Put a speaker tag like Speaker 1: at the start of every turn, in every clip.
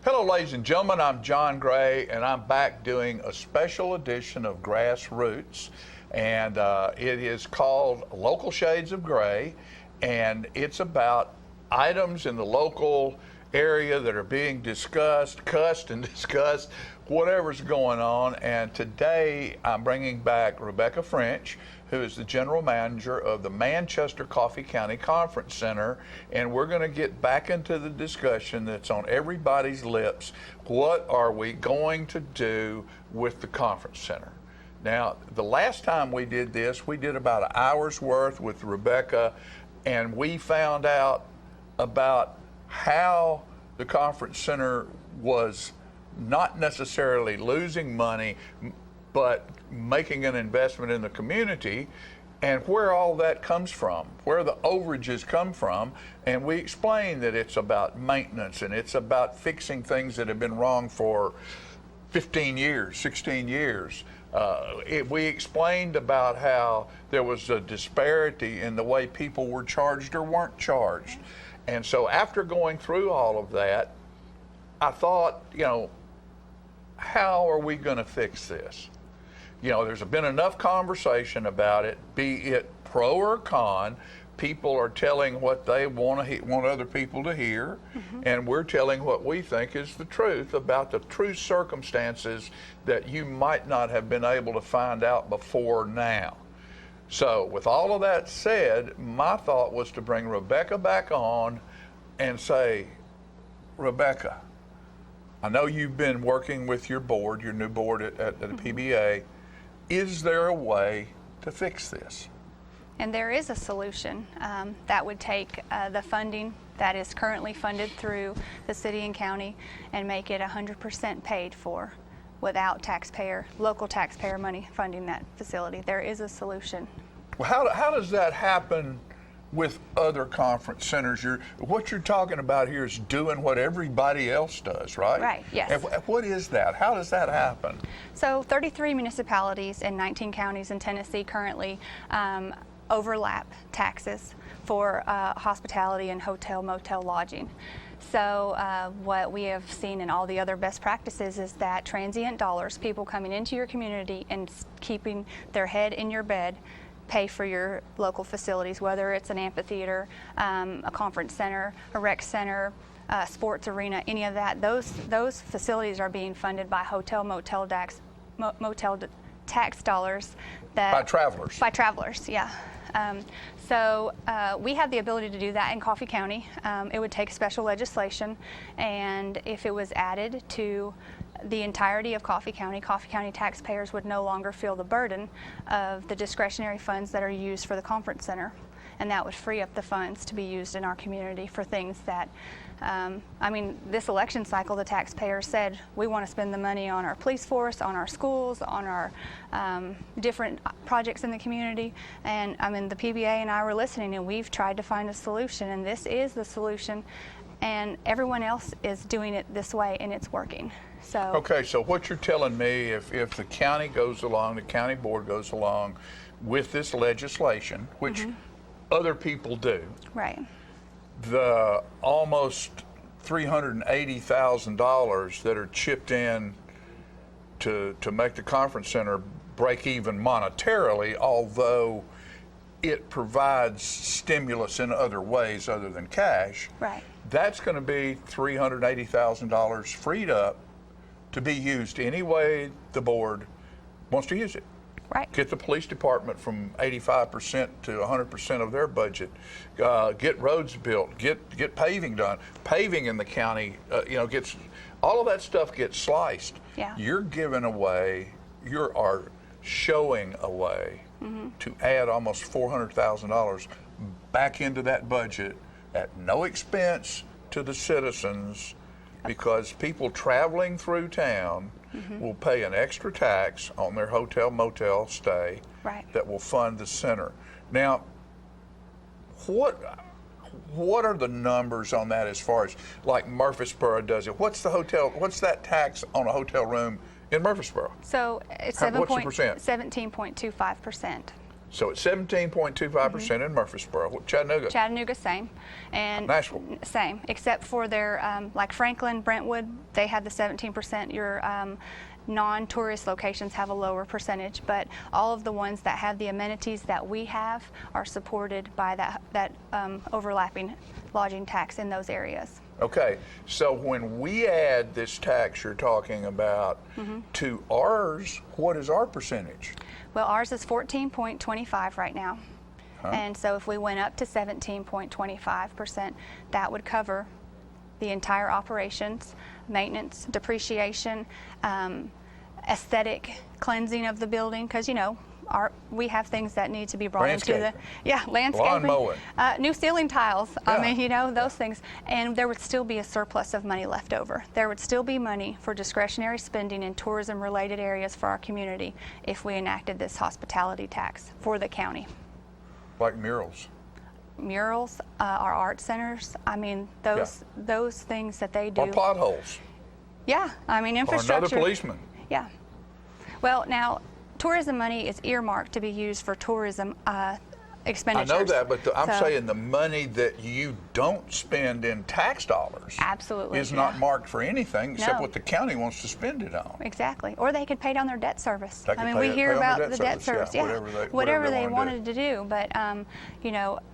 Speaker 1: Hello, ladies and gentlemen. I'm John Gray, and I'm back doing a special edition of Grassroots, and it is called Local Shades of Gray, and it's about items in the local area that are being discussed, cussed and discussed, whatever's going on. And today I'm bringing back Rebecca French, who is the general manager of the Manchester Coffee County Conference Center, and we're going to get back into the discussion that's on everybody's lips. What are we going to do with the conference center? Now, the last time we did this, we did about an hour's worth with Rebecca, and we found out about how the conference center was not necessarily losing money, but making an investment in the community, and where all that comes from, where the overages come from. And we explained that it's about maintenance and it's about fixing things that have been wrong for 15 years, 16 years. We explained about how there was a disparity in the way people were charged or weren't charged. And so after going through all of that, I thought, how are we going to fix this? There's been enough conversation about it, be it pro or con. People are telling what they want other people to hear, and we're telling what we think is the truth about the true circumstances that you might not have been able to find out before now. So with all of that said, my thought was to bring Rebecca back on and say, Rebecca, I know you've been working with your board, your new board at the PBA. Is there a way to fix this?
Speaker 2: And there is a solution that would take the funding that is currently funded through the city and county and make it 100% paid for without local taxpayer money funding that facility. There is a solution.
Speaker 1: Well, how does that happen with other conference centers? What you're talking about here is doing what everybody else does, right?
Speaker 2: Right, yes.
Speaker 1: And what is that? How does that happen?
Speaker 2: So 33 municipalities and 19 counties in Tennessee currently overlap taxes for hospitality and hotel, motel lodging. So what we have seen in all the other best practices is that transient dollars, people coming into your community and keeping their head in your bed, pay for your local facilities, whether it's an amphitheater, a conference center, a rec center, a sports arena, any of that. Those facilities are being funded by hotel, motel tax dollars.
Speaker 1: By travelers.
Speaker 2: By travelers, yeah. So we have the ability to do that in Coffee County. It would take special legislation, and if it was added to the entirety of Coffee County taxpayers would no longer feel the burden of the discretionary funds that are used for the conference center, and that would free up the funds to be used in our community for things that, this election cycle, the taxpayers said, we want to spend the money on our police force, on our schools, on our different projects in the community. And the PBA and I were listening, and we've tried to find a solution, and this is the solution. And everyone else is doing it this way, and it's working.
Speaker 1: Okay, so what you're telling me, if the county goes along, the county board goes along with this legislation, which other people do,
Speaker 2: right?
Speaker 1: The almost $380,000 that are chipped in to make the conference center break even monetarily, although it provides stimulus in other ways other than cash.
Speaker 2: Right.
Speaker 1: That's going to be $380,000 freed up to be used any way the board wants to use it.
Speaker 2: Right.
Speaker 1: Get the police department from 85% to 100% of their budget. Get roads built. Get paving done. Paving in the county, gets all of that stuff gets sliced.
Speaker 2: Yeah.
Speaker 1: You're giving away. You are showing a way to add almost $400,000 back into that budget at no expense to the citizens, because people traveling through town will pay an extra tax on their hotel motel stay that will fund the center. Now, what are the numbers on that as far as like Murfreesboro does it? What's that tax on a hotel room in Murfreesboro?
Speaker 2: So it's
Speaker 1: what's the percent?
Speaker 2: 17.25%.
Speaker 1: So it's 17.25% in Murfreesboro. Chattanooga.
Speaker 2: Chattanooga, same. And
Speaker 1: Nashville.
Speaker 2: Same, except for their, like Franklin, Brentwood, they have the 17%. Your non-tourist locations have a lower percentage, but all of the ones that have the amenities that we have are supported by that overlapping lodging tax in those areas.
Speaker 1: Okay, so when we add this tax you're talking about to ours, what is our percentage?
Speaker 2: Well, ours is 14.25 right now. And so if we went up to 17.25%, that would cover the entire operations, maintenance, depreciation, aesthetic cleansing of the building, because we have things that need to be brought into the landscaping,
Speaker 1: lawn mowing,
Speaker 2: new ceiling tiles.
Speaker 1: Yeah.
Speaker 2: I mean, those things, and there would still be a surplus of money left over. There would still be money for discretionary spending in tourism-related areas for our community if we enacted this hospitality tax for the county.
Speaker 1: like murals.
Speaker 2: Murals, our art centers. I mean, those things that they do.
Speaker 1: Or potholes.
Speaker 2: Yeah, I mean,
Speaker 1: Or
Speaker 2: infrastructure.
Speaker 1: another policeman.
Speaker 2: Yeah. Well, now, tourism money is earmarked to be used for tourism expenditures.
Speaker 1: I know that, but I'm
Speaker 2: So-
Speaker 1: saying the money that you don't spend in tax dollars
Speaker 2: Absolutely,
Speaker 1: is not
Speaker 2: yeah.
Speaker 1: marked for anything except
Speaker 2: No.
Speaker 1: what the county wants to spend it on.
Speaker 2: Exactly. Or they could pay down their debt service.
Speaker 1: They could
Speaker 2: I mean,
Speaker 1: pay
Speaker 2: we
Speaker 1: it-
Speaker 2: hear
Speaker 1: pay on
Speaker 2: about
Speaker 1: their
Speaker 2: the
Speaker 1: debt
Speaker 2: debt
Speaker 1: service,
Speaker 2: service.
Speaker 1: yeah,
Speaker 2: Yeah,
Speaker 1: whatever they wanna
Speaker 2: wanted to do. But,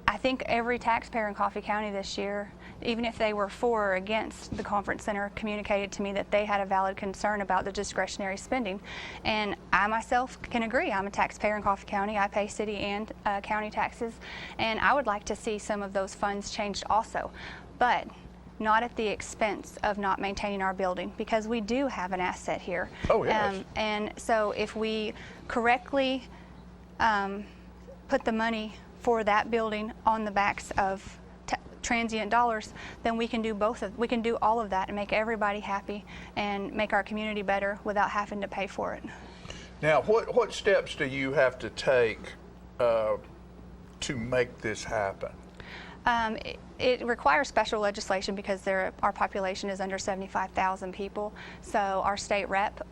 Speaker 2: I think every taxpayer in Coffee County this year, even if they were for or against the conference center, communicated to me that they had a valid concern about the discretionary spending. And I myself can agree. I'm a taxpayer in Coffee County. I pay city and county taxes. And I would like to see some of those funds changed also. But not at the expense of not maintaining our building, because we do have an asset here.
Speaker 1: Oh, yes.
Speaker 2: And so if we correctly put the money for that building on the backs of transient dollars, then we can do we can do all of that and make everybody happy and make our community better without having to pay for it.
Speaker 1: Now, what steps do you have to take to make this happen?
Speaker 2: It requires special legislation because our population is under 75,000 people. So our state rep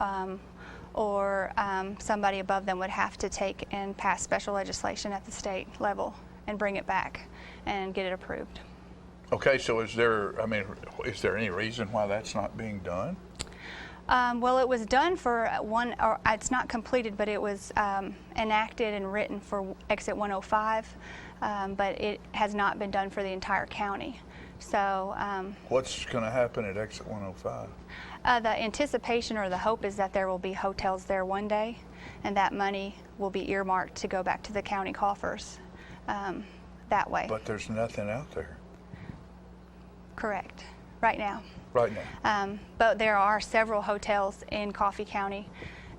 Speaker 2: or somebody above them would have to take and pass special legislation at the state level and bring it back and get it approved.
Speaker 1: Okay, so is there any reason why that's not being done?
Speaker 2: Well, it was done for or it's not completed, but it was enacted and written for Exit 105, but it has not been done for the entire county. So
Speaker 1: What's going to happen at Exit 105?
Speaker 2: the anticipation or the hope is that there will be hotels there one day, and that money will be earmarked to go back to the county coffers that way.
Speaker 1: But there's nothing out there
Speaker 2: Correct, right now.
Speaker 1: right now.
Speaker 2: But there are several hotels in Coffee County,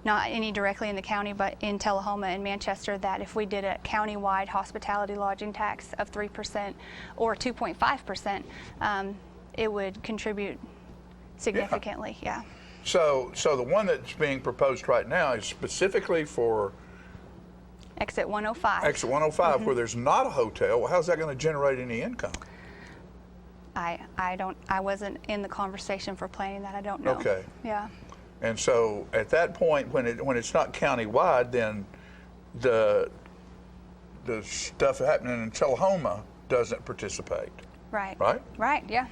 Speaker 2: not any directly in the county, but in Tullahoma and Manchester, that if we did a county-wide hospitality lodging tax of 3% or 2.5%, it would contribute significantly. Yeah.
Speaker 1: So the one that's being proposed right now is specifically for
Speaker 2: Exit 105.
Speaker 1: Exit 105, where there's not a hotel. Well, how's that going to generate any income?
Speaker 2: I wasn't in the conversation for planning that. I don't know.
Speaker 1: Okay.
Speaker 2: Yeah.
Speaker 1: And so at that point, when it's not county-wide, then the stuff happening in Tullahoma doesn't participate.
Speaker 2: Right.
Speaker 1: Right?
Speaker 2: Right. Yeah.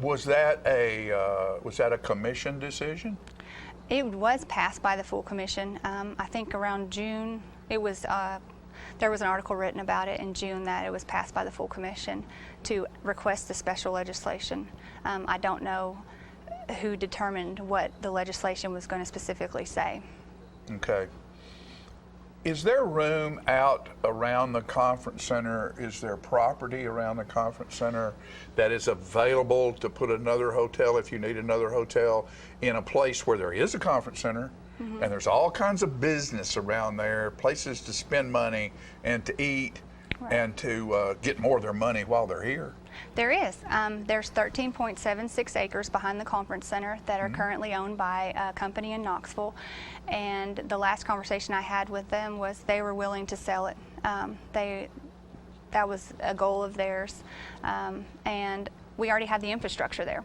Speaker 1: Was that a commission decision?
Speaker 2: It was passed by the full commission. I think around June, it was. There was an article written about it in June that it was passed by the full commission to request the special legislation. I don't know who determined what the legislation was going to specifically say.
Speaker 1: Okay. Is there room out around the conference center? Is there property around the conference center that is available to put another hotel if you need another hotel in a place where there is a conference center and there's all kinds of business around there, places to spend money and to eat and to get more of their money while they're here?
Speaker 2: There is. There's 13.76 acres behind the conference center that are currently owned by a company in Knoxville. And the last conversation I had with them was they were willing to sell it. That was a goal of theirs. And we already have the infrastructure there.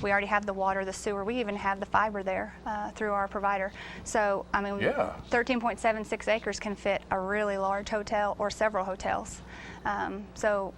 Speaker 2: We already have the water, the sewer. We even have the fiber there through our provider. So, I mean, 13.76 acres can fit a really large hotel or several hotels. So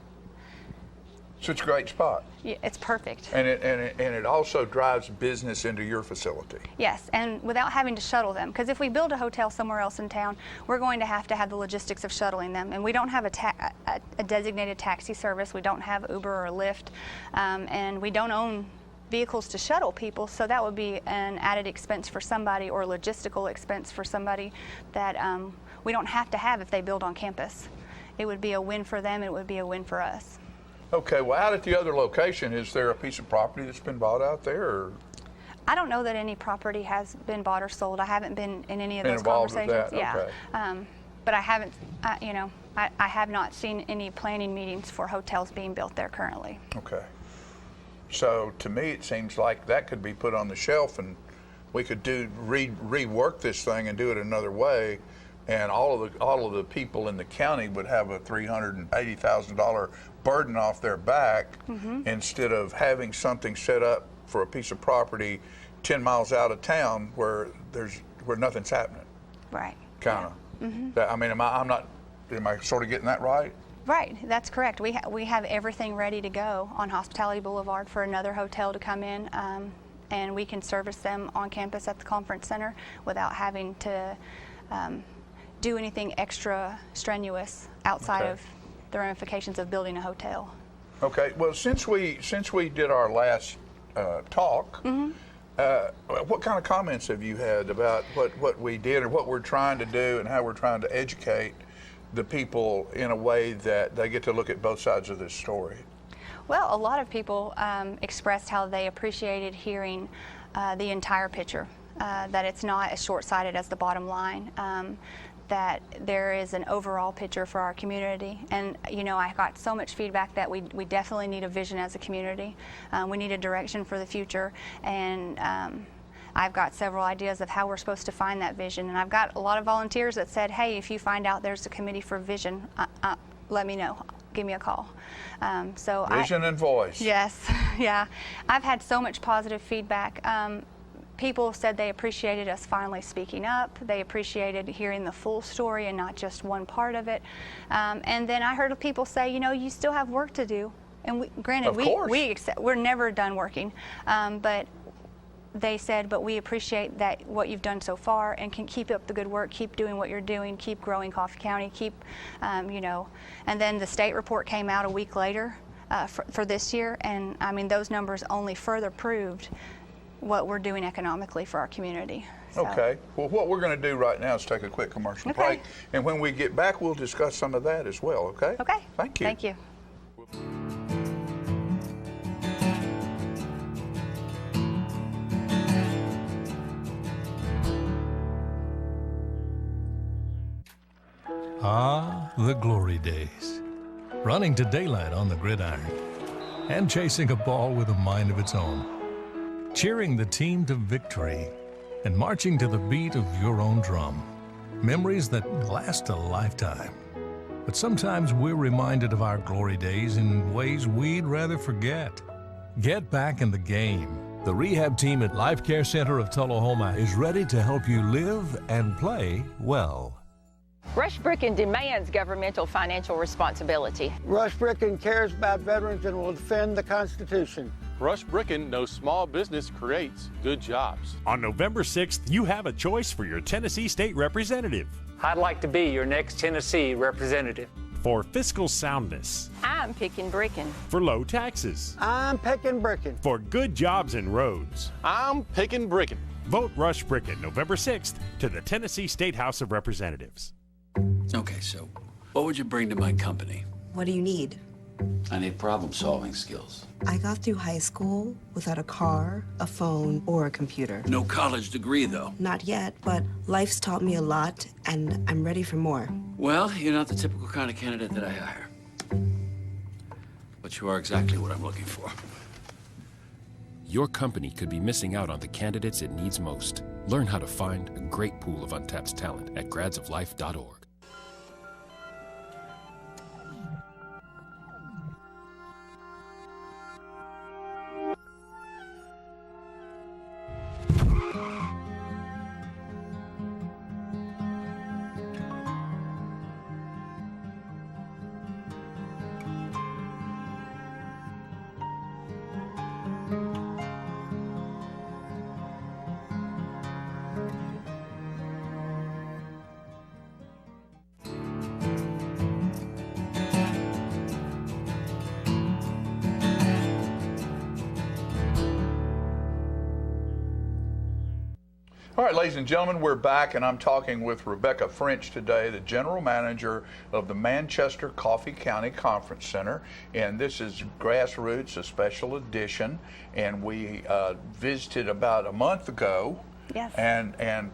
Speaker 1: it's a great spot.
Speaker 2: Yeah, it's perfect.
Speaker 1: And it also drives business into your facility.
Speaker 2: Yes, and without having to shuttle them. Because if we build a hotel somewhere else in town, we're going to have the logistics of shuttling them. And we don't have a designated taxi service. We don't have Uber or Lyft. And we don't own vehicles to shuttle people, so that would be an added expense for somebody, or logistical expense for somebody that we don't have to have if they build on campus. It would be a win for them. It would be a win for us.
Speaker 1: Okay, well, out at the other location, is there a piece of property that's been bought out there? Or?
Speaker 2: I don't know that any property has been bought or sold. I haven't been in any of those
Speaker 1: involved
Speaker 2: conversations.
Speaker 1: With that?
Speaker 2: Yeah,
Speaker 1: okay.
Speaker 2: But I haven't, I have not seen any planning meetings for hotels being built there currently.
Speaker 1: Okay. So to me, it seems like that could be put on the shelf, and we could rework this thing and do it another way. And all of the people in the county would have a $380,000 burden off their back, instead of having something set up for a piece of property 10 miles out of town where nothing's happening.
Speaker 2: Right.
Speaker 1: Kind of. I mean, am I sort of getting that right?
Speaker 2: Right, that's correct. We have everything ready to go on Hospitality Boulevard for another hotel to come in, and we can service them on campus at the conference center without having to do anything extra strenuous outside of the ramifications of building a hotel.
Speaker 1: Okay. Well, since we did our last talk, what kind of comments have you had about what we did and what we're trying to do and how we're trying to educate the people in a way that they get to look at both sides of this story?
Speaker 2: Well, a lot of people expressed how they appreciated hearing the entire picture, that it's not as short-sighted as the bottom line, that there is an overall picture for our community. And I got so much feedback that we definitely need a vision as a community. We need a direction for the future, and I've got several ideas of how we're supposed to find that vision. And I've got a lot of volunteers that said, hey, if you find out there's a committee for vision, let me know. Give me a call.
Speaker 1: Vision and voice.
Speaker 2: Yes, yeah. I've had so much positive feedback. People said they appreciated us finally speaking up. They appreciated hearing the full story and not just one part of it. And then I heard people say, you still have work to do. And granted, we're never done working, but they said, but we appreciate that what you've done so far, and can keep up the good work, keep doing what you're doing, keep growing Coffee County, keep, And then the state report came out a week later for this year, and I mean, those numbers only further proved what we're doing economically for our community. So.
Speaker 1: Okay. Well, what we're going to do right now is take a quick commercial break, and when we get back, we'll discuss some of that as well, okay?
Speaker 2: Okay.
Speaker 1: Thank you.
Speaker 2: Thank you.
Speaker 3: Ah, the glory days. Running to daylight on the gridiron and chasing a ball with a mind of its own. Cheering the team to victory and marching to the beat of your own drum. Memories that last a lifetime. But sometimes we're reminded of our glory days in ways we'd rather forget. Get back in the game. The rehab team at Life Care Center of Tullahoma is ready to help you live and play well.
Speaker 4: Rush Bricken demands governmental financial responsibility.
Speaker 5: Rush Bricken cares about veterans and will defend the Constitution.
Speaker 6: Rush Bricken knows small business creates good jobs.
Speaker 7: On November 6th, you have a choice for your Tennessee State Representative.
Speaker 8: I'd like to be your next Tennessee representative.
Speaker 7: For fiscal soundness.
Speaker 4: I'm picking Bricken.
Speaker 7: For low taxes.
Speaker 5: I'm picking Bricken.
Speaker 7: For good jobs and roads.
Speaker 6: I'm picking Bricken.
Speaker 7: Vote Rush Bricken November 6th to the Tennessee State House of Representatives.
Speaker 9: Okay, so what would you bring to my company?
Speaker 10: What do you need?
Speaker 9: I need problem-solving skills.
Speaker 10: I got through high school without a car, a phone, or a computer.
Speaker 9: No college degree, though.
Speaker 10: Not yet, but life's taught me a lot, and I'm ready for more.
Speaker 9: Well, you're not the typical kind of candidate that I hire. But you are exactly what I'm looking for.
Speaker 11: Your company could be missing out on the candidates it needs most. Learn how to find a great pool of untapped talent at gradsoflife.org.
Speaker 1: All right, ladies and gentlemen, we're back, and I'm talking with Rebecca French today, the General Manager of the Manchester Coffee County Conference Center. And this is Grassroots, a special edition. And we visited about a month ago.
Speaker 2: Yes.
Speaker 1: And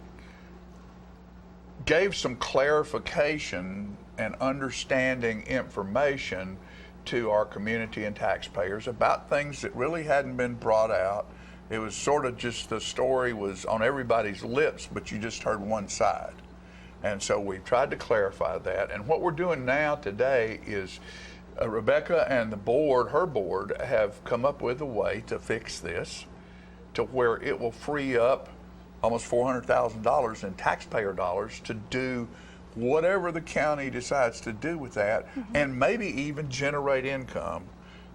Speaker 1: gave some clarification and understanding information to our community and taxpayers about things that really hadn't been brought out. It was sort of just the story was on everybody's lips, but you just heard one side. And so we tried to clarify that. And what we're doing now today is Rebecca and the board, her board, have come up with a way to fix this to where it will free up almost $400,000 in taxpayer dollars to do whatever the county decides to do with that, and maybe even generate income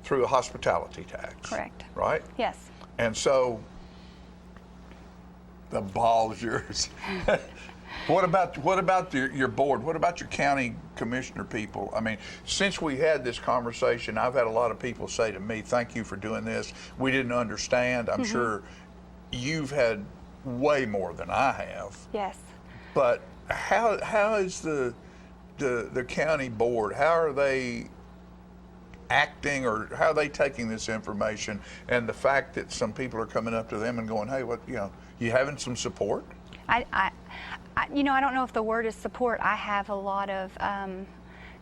Speaker 1: through a hospitality tax.
Speaker 2: Correct.
Speaker 1: Right?
Speaker 2: Yes.
Speaker 1: And so the ball is yours. What about your board? What about your county commissioner people? I mean, since we had this conversation, I've had a lot of people say to me, "Thank you for doing this. We didn't understand." I'm sure you've had way more than I have.
Speaker 2: Yes.
Speaker 1: But how is the county board? How are they acting, or how are they taking this information and the fact that some people are coming up to them and going, "Hey, what, you having some support?"
Speaker 2: I don't know if the word is support. I have a lot of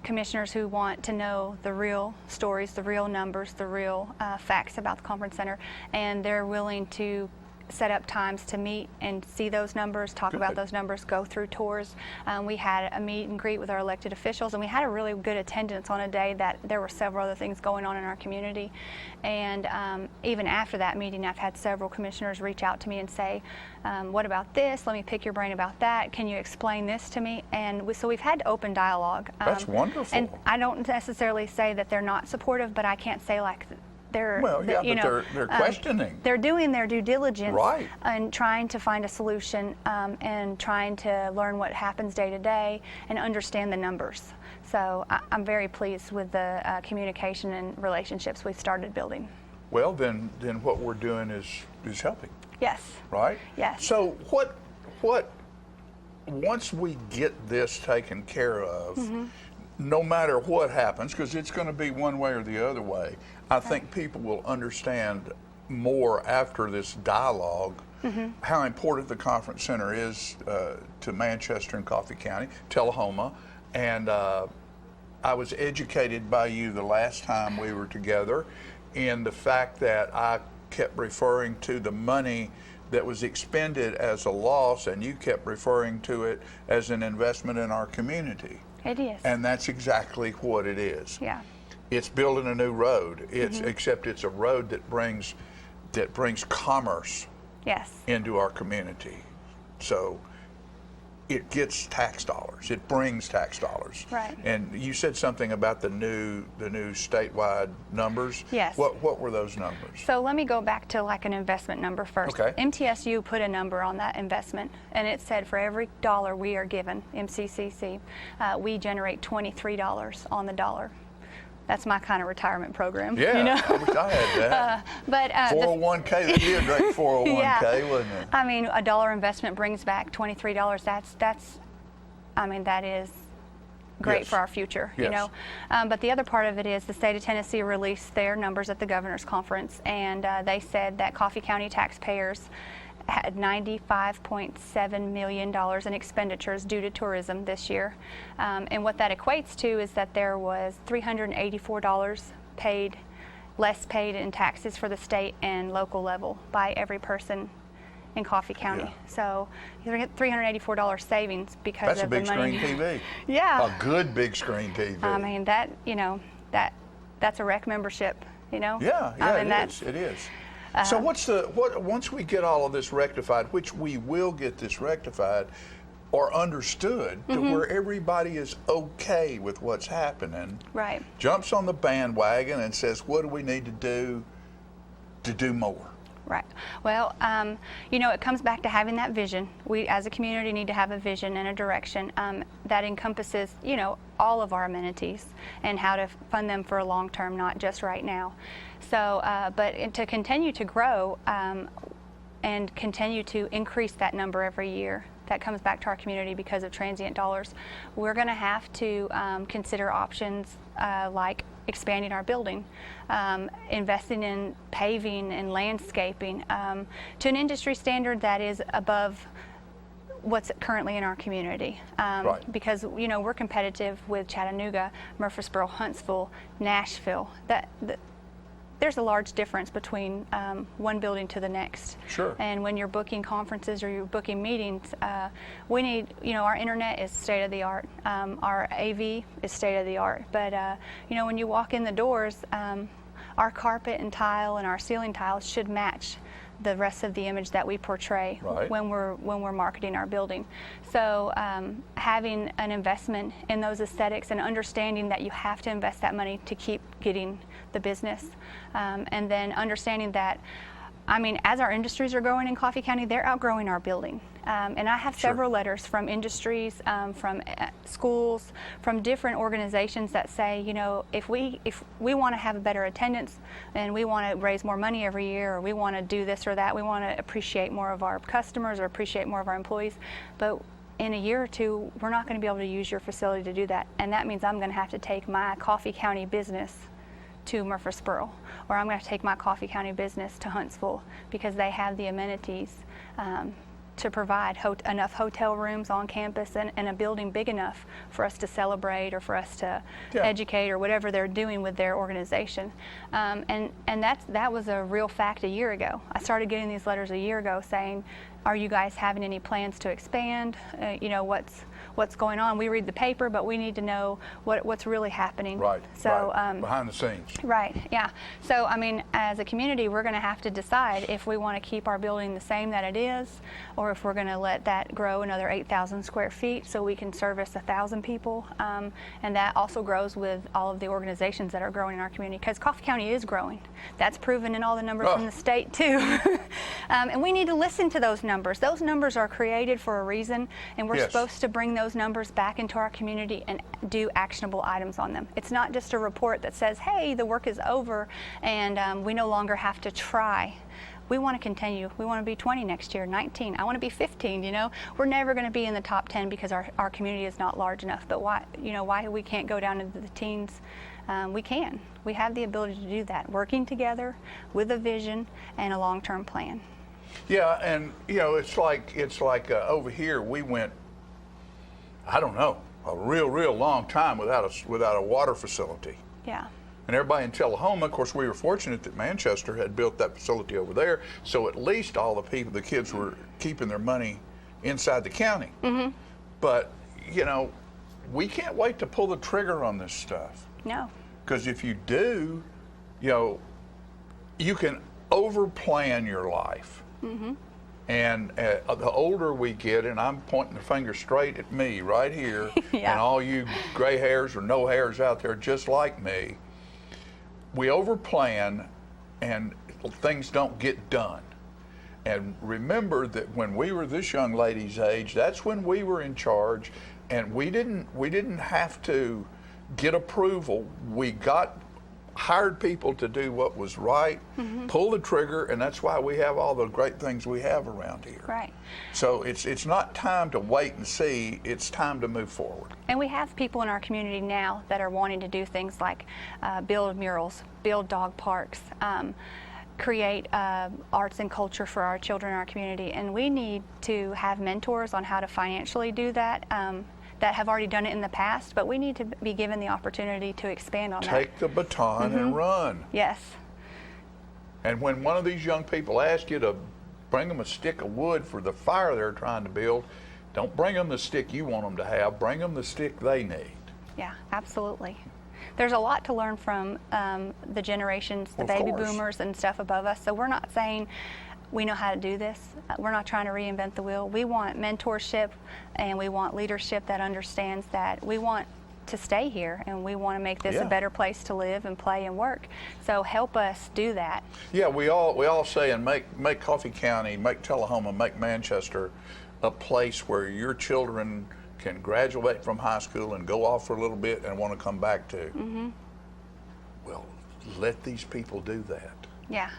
Speaker 2: commissioners who want to know the real stories, the real numbers, the real facts about the conference center, and they're willing to set up times to meet and see those numbers, talk about those numbers, go through tours. We had a meet and greet with our elected officials, and we had a really good attendance on a day that there were several other things going on in our community. And even after that meeting, I've had several commissioners reach out to me and say, what about this? Let me pick your brain about that. Can you explain this to me? And so we've had open dialogue.
Speaker 1: That's wonderful.
Speaker 2: And I don't necessarily say that they're not supportive, but I can't say like they're,
Speaker 1: they're questioning.
Speaker 2: They're doing their due diligence,
Speaker 1: right,
Speaker 2: and trying to find a solution, and trying to learn what happens day to day and understand the numbers. So I'm very pleased with the communication and relationships we've started building.
Speaker 1: Well, then what we're doing is helping.
Speaker 2: Yes.
Speaker 1: Right?
Speaker 2: Yes.
Speaker 1: So what once we get this taken care of, no matter what happens, because it's going to be one way or the other way, I think people will understand more after this dialogue how important the conference center is to Manchester and Coffee County, Tullahoma. And I was educated by you the last time we were together in the fact that I kept referring to the money that was expended as a loss, and you kept referring to it as an investment in our community.
Speaker 2: It is.
Speaker 1: And that's exactly what it is.
Speaker 2: Yeah.
Speaker 1: It's building a new road. It's except it's a road that brings commerce into our community. So it gets tax dollars. It brings tax dollars.
Speaker 2: Right.
Speaker 1: And you said something about the new statewide numbers.
Speaker 2: Yes.
Speaker 1: What were those numbers?
Speaker 2: So let me go back to like an investment number first.
Speaker 1: Okay.
Speaker 2: MTSU put a number on that investment, and it said for every dollar we are given, MCCC, we generate $23 on the dollar. That's my kind of retirement program.
Speaker 1: Yeah, I wish I had that.
Speaker 2: But
Speaker 1: 401k, that'd be a great 401k, wouldn't it?
Speaker 2: I mean, a dollar investment brings back $23. That is great for our future, But the other part of it is the state of Tennessee released their numbers at the governor's conference, and they said that Coffee County taxpayers had $95.7 million in expenditures due to tourism this year. And what that equates to is that there was $384 less paid in taxes for the state and local level by every person in Coffee County.
Speaker 1: Yeah.
Speaker 2: So $384 savings because of the money.
Speaker 1: That's a big screen TV.
Speaker 2: Yeah.
Speaker 1: A good big screen TV.
Speaker 2: I mean, that's a rec membership,
Speaker 1: Yeah, it is. So once we get all of this rectified, which we will get this rectified or understood to where everybody is okay with what's happening,
Speaker 2: right,
Speaker 1: jumps on the bandwagon and says, what do we need to do more?
Speaker 2: Right. Well, it comes back to having that vision. We, as a community, need to have a vision and a direction that encompasses, all of our amenities and how to fund them for a long term, not just right now. So, but to continue to grow and and continue to increase that number every year that comes back to our community because of transient dollars, we're going to have to consider options like expanding our building, investing in paving and landscaping to an industry standard that is above what's currently in our community.
Speaker 1: Right.
Speaker 2: Because, you know, we're competitive with Chattanooga, Murfreesboro, Huntsville, Nashville. There's a large difference between one building to the next.
Speaker 1: Sure.
Speaker 2: And when you're booking conferences or you're booking meetings, we need, you know, our internet is state of the art. Our AV is state of the art. But, you know, when you walk in the doors, our carpet and tile and our ceiling tiles should match the rest of the image that we portray when we're marketing our building. So having an investment in those aesthetics and understanding that you have to invest that money to keep getting the business, and then understanding that, I mean, as our industries are growing in Coffee County, they're outgrowing our building. And I have several letters from industries, from schools, from different organizations that say, you know, if we want to have a better attendance and we want to raise more money every year, or we want to do this or that, we want to appreciate more of our customers or appreciate more of our employees, but in a year or two, we're not going to be able to use your facility to do that. And that means I'm going to have to take my Coffee County business to Murfreesboro, or I'm going to take my Coffee County business to Huntsville because they have the amenities to provide enough hotel rooms on campus and a building big enough for us to celebrate or for us to educate or whatever they're doing with their organization. And that was a real fact a year ago. I started getting these letters a year ago saying, are you guys having any plans to expand? You know, what's going on? We read the paper, but we need to know what's really happening.
Speaker 1: Right.
Speaker 2: So
Speaker 1: behind the scenes.
Speaker 2: Right. Yeah. So I mean, as a community, we're going to have to decide if we want to keep our building the same that it is, or if we're going to let that grow another 8,000 square feet so we can service 1,000 people, and that also grows with all of the organizations that are growing in our community. Because Coffee County is growing. That's proven in all the numbers from the state too. And we need to listen to those numbers. Those numbers are created for a reason, and we're supposed to bring those numbers back into our community and do actionable items on them. It's not just a report that says, hey, the work is over and we no longer have to try. We want to continue. We want to be 20 next year, 19. I want to be 15, you know. We're never going to be in the top 10 because our community is not large enough. But why we can't go down into the teens? We can. We have the ability to do that, working together with a vision and a long-term plan.
Speaker 1: Yeah, and you know, it's like over here we went, I don't know, a real long time without a water facility.
Speaker 2: Yeah.
Speaker 1: And everybody in Tullahoma, of course, we were fortunate that Manchester had built that facility over there, so at least all the kids were keeping their money inside the county. Mm-hmm. But you know, we can't wait to pull the trigger on this stuff.
Speaker 2: No.
Speaker 1: Because if you do, you know, you can overplan your life. Mm-hmm. And the older we get, and I'm pointing the finger straight at me right here, and all you gray hairs or no hairs out there just like me, we overplan and things don't get done. And remember that when we were this young lady's age, that's when we were in charge, and we didn't have to get approval. We hired people to do what was right, pull the trigger, and that's why we have all the great things we have around here.
Speaker 2: Right.
Speaker 1: So it's not time to wait and see, it's time to move forward.
Speaker 2: And we have people in our community now that are wanting to do things like build murals, build dog parks, create arts and culture for our children in our community, and we need to have mentors on how to financially do that. That have already done it in the past, but we need to be given the opportunity to expand on that.
Speaker 1: Take the baton and run.
Speaker 2: Yes.
Speaker 1: And when one of these young people ask you to bring them a stick of wood for the fire they're trying to build, don't bring them the stick you want them to have, bring them the stick they need.
Speaker 2: Yeah, absolutely. There's a lot to learn from the generations, the baby boomers and stuff above us, so we're not saying we know how to do this. We're not trying to reinvent the wheel. We want mentorship and we want leadership that understands that we want to stay here and we want to make this a better place to live and play and work. So help us do that. Yeah,
Speaker 1: we all say and make Coffee County, make Tullahoma, make Manchester a place where your children can graduate from high school and go off for a little bit and want to come back to. Mm-hmm. Well, let these people do that.
Speaker 2: Yeah.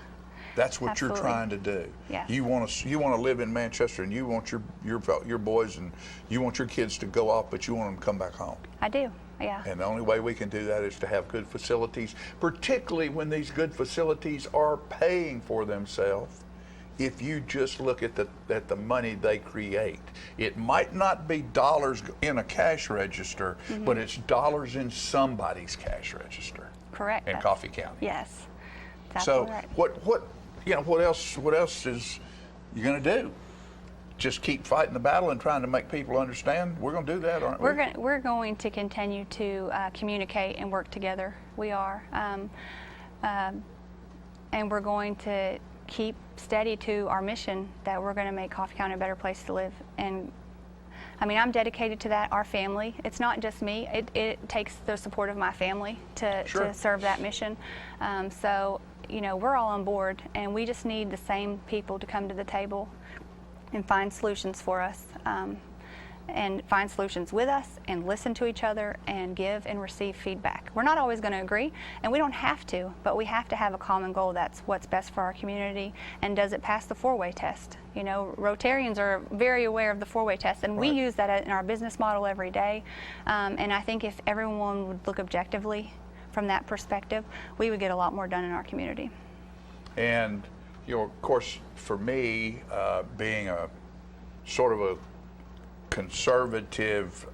Speaker 1: That's what
Speaker 2: Absolutely.
Speaker 1: you're trying to do.
Speaker 2: Yes.
Speaker 1: You want to live in Manchester, and you want your boys and you want your kids to go off, but you want them to come back home.
Speaker 2: I do. Yeah.
Speaker 1: And the only way we can do that is to have good facilities, particularly when these good facilities are paying for themselves. If you just look at the money they create, it might not be dollars in a cash register, but it's dollars in somebody's cash register.
Speaker 2: Correct.
Speaker 1: In Coffee County.
Speaker 2: Yes. That's
Speaker 1: So
Speaker 2: right.
Speaker 1: what else is you going to do? Just keep fighting the battle and trying to make people understand? We're going to do that, aren't we?
Speaker 2: We're going to continue to communicate and work together. We are. And we're going to keep steady to our mission that we're going to make Coffee County a better place to live. And I mean, I'm dedicated to that, our family. It's not just me. It takes the support of my family to serve that mission. So, you know, we're all on board, and we just need the same people to come to the table and find solutions for us, and find solutions with us, and listen to each other, and give and receive feedback. We're not always going to agree, and we don't have to, but we have to have a common goal. That's what's best for our community, and does it pass the four-way test? You know, Rotarians are very aware of the four-way test, and we use that in our business model every day. And I think if everyone would look objectively from that perspective, we would get a lot more done in our community.
Speaker 1: And, you know, of course, for me, being a sort of a conservative,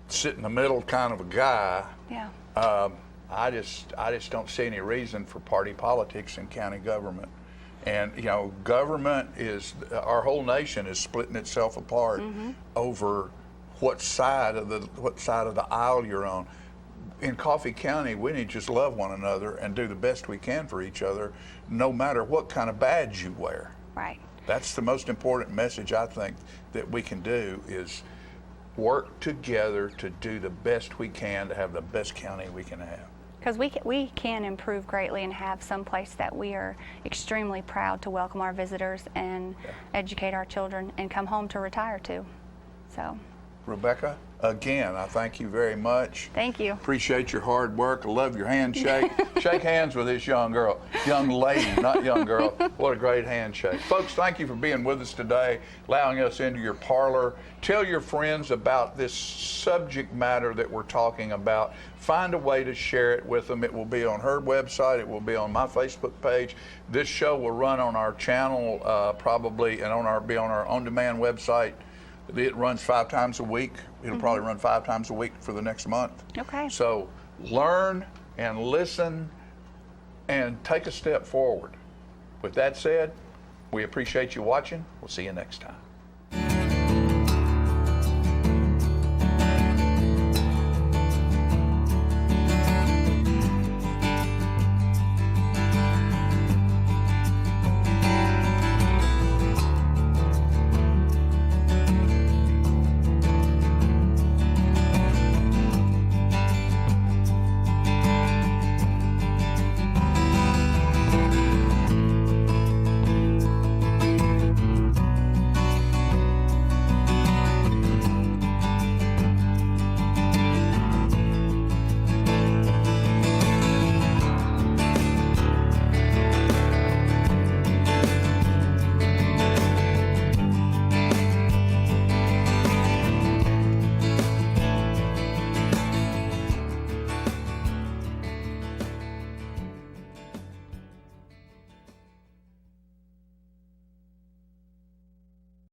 Speaker 1: sit in the middle kind of a guy,
Speaker 2: yeah.
Speaker 1: I just don't see any reason for party politics in county government. And, you know, government is, our whole nation is splitting itself apart over what side of the aisle you're on. In Coffee County, we need to just love one another and do the best we can for each other, no matter what kind of badge you wear.
Speaker 2: Right.
Speaker 1: That's the most important message I think that we can do, is work together to do the best we can to have the best county we can have.
Speaker 2: Because we can improve greatly and have some place that we are extremely proud to welcome our visitors and educate our children and come home to retire to. So,
Speaker 1: Rebecca, again, I thank you very much.
Speaker 2: Thank you.
Speaker 1: Appreciate your hard work. I love your handshake. Shake hands with this young lady, not young girl. What a great handshake. Folks, thank you for being with us today, allowing us into your parlor. Tell your friends about this subject matter that we're talking about. Find a way to share it with them. It will be on her website. It will be on my Facebook page. This show will run on our channel probably, and be on our on-demand website. It runs 5 times a week. It'll probably run 5 times a week for the next month.
Speaker 2: Okay.
Speaker 1: So learn and listen and take a step forward. With that said, we appreciate you watching. We'll see you next time.